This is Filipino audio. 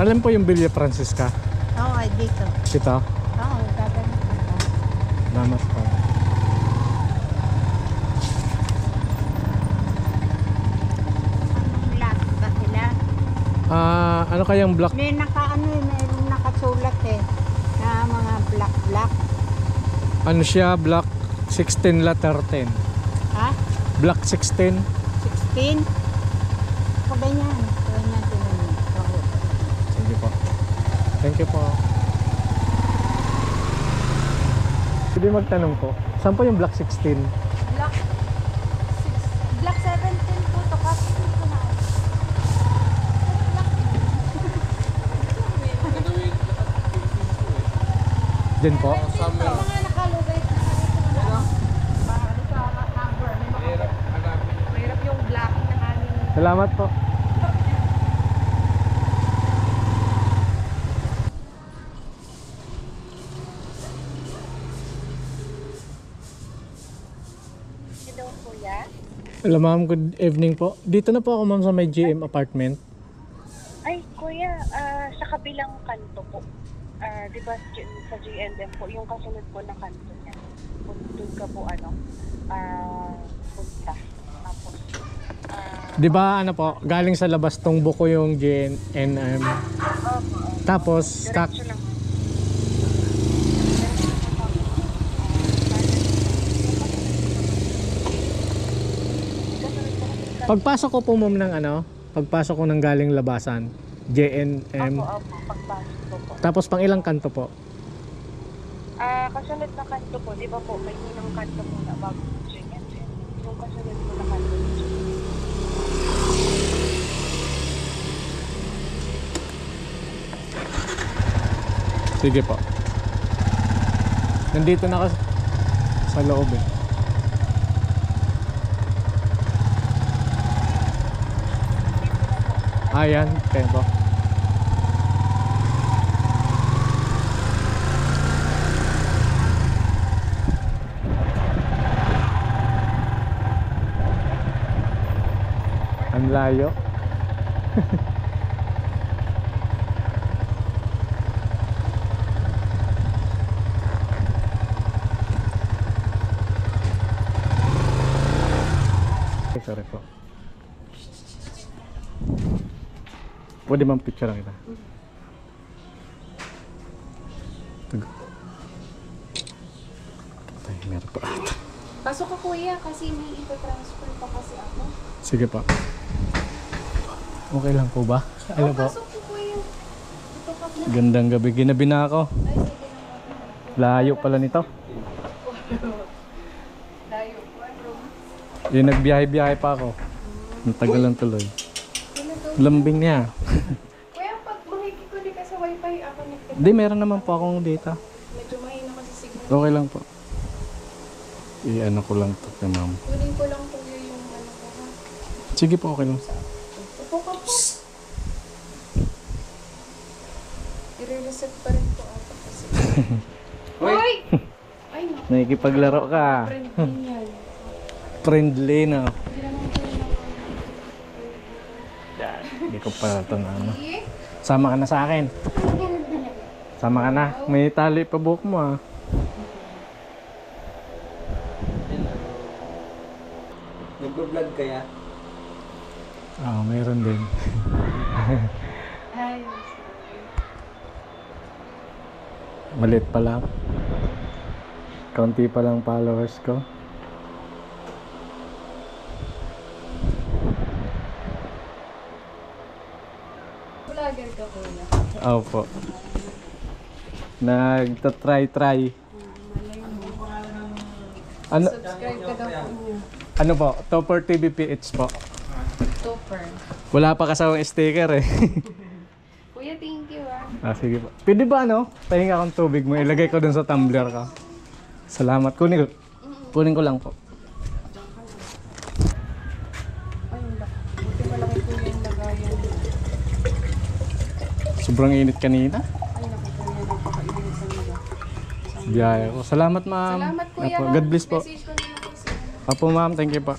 Alam po yung Villa Francisca? Oo, ay dito. Ito? Oo, gaganap ako. Salamat po. Anong lot ba sila? Ano kayang block? May mayroong nakasulat eh. Na mga black. Ano siya? Block 16 letter 10. Ha? Block 16. 16? O ganyan. Ganyan tinanong. Oo. Sige po. Thank you po. Pwede magtanong po. Saan po yung block 16? Block 6, Block 17 po to kasi dito na. Din po? Mga nakalugay na dito na. Para sa number, mahirap yung blocking na aming. Salamat po. Hello, kuya. Hello ma'am, good evening po. Dito na po ako ma'am sa may GM apartment. Ay, kuya, sa kabilang kanto po. Di ba sa GNM po, yung kasunod po na kanto niya. Doon ka po, punta. Tapos, Di ba ano po, galing sa labas tong buko yung GNM. Tapos, diretso lang. pagpasok ko po ma'am ng pagpasok ko ng galing labasan, JNM. Opo, pagpasok po po. Tapos pang ilang kanto po? Kasunod na kanto po, di ba po, may unang kanto muna bago GNM. Yung kasunod po na kanto ni GNM. Sige po. Nandito na kasi sa loob eh. Ayan, tempo. Ang layo. Sorry po. Pwede bang picture lang kita? Ay, meron pa ata. Pasok ka, kuya, kasi may ito-transfer pa kasi ako. Sige pa. Okay lang po ba? Ano po? Pasok ko, kuya. Ito ka na. Gandang gabi. Ginabi na ako. Ay, sige na. Layo pala nito. Layo po, bro. Yung nagbiyahe-biyahe pa ako. Matagal lang tuloy. Lambing niya. Kuya, pag mahigit ko di ka sa wifi, ako nagtag. Hindi, meron naman po akong data. Medyo mahina kasi signal. Okay lang po. I-ano ko lang to kay ma'am. Kunin ko lang, kuya, yung ano ko, ha? Sige po, okay lang. Upo ka po. I-reset pa rin po ata kasi. Hoy! Ay, naku. Nakikipaglaro ka. Friend din yan. Friendly na. Hindi naman ko yun ako. Hindi ko pa ito na ano. Eh? Sama ka na sa akin. Sama ka na. May tali pa buhok mo ah. Nagbo-vlog kaya? Mayroon din. Ay, Maliit pa lang. Kaunti pa lang followers ko. vlogger ka, kuya. Opo. Nagtatry-try. Ano, Subscribe ka daw po niya. ano po? Topper TV PH po. Topper. Wala pa kasawang sticker eh. Kuya, thank you ah. Sige po. Pwede ba pahinga akong tubig mo. Ilagay ko dun sa tumbler ka. Salamat. Kunin ko lang po. Ay, buti malaki po yung lagayan. Sobrang init kanina. Ay, naku kuya, napakainit sa nila. Biyaya ko. Salamat ma'am. Salamat kuya. Apo, ha? God bless po. Message ko na lang po siya. Apo ma'am, thank you po.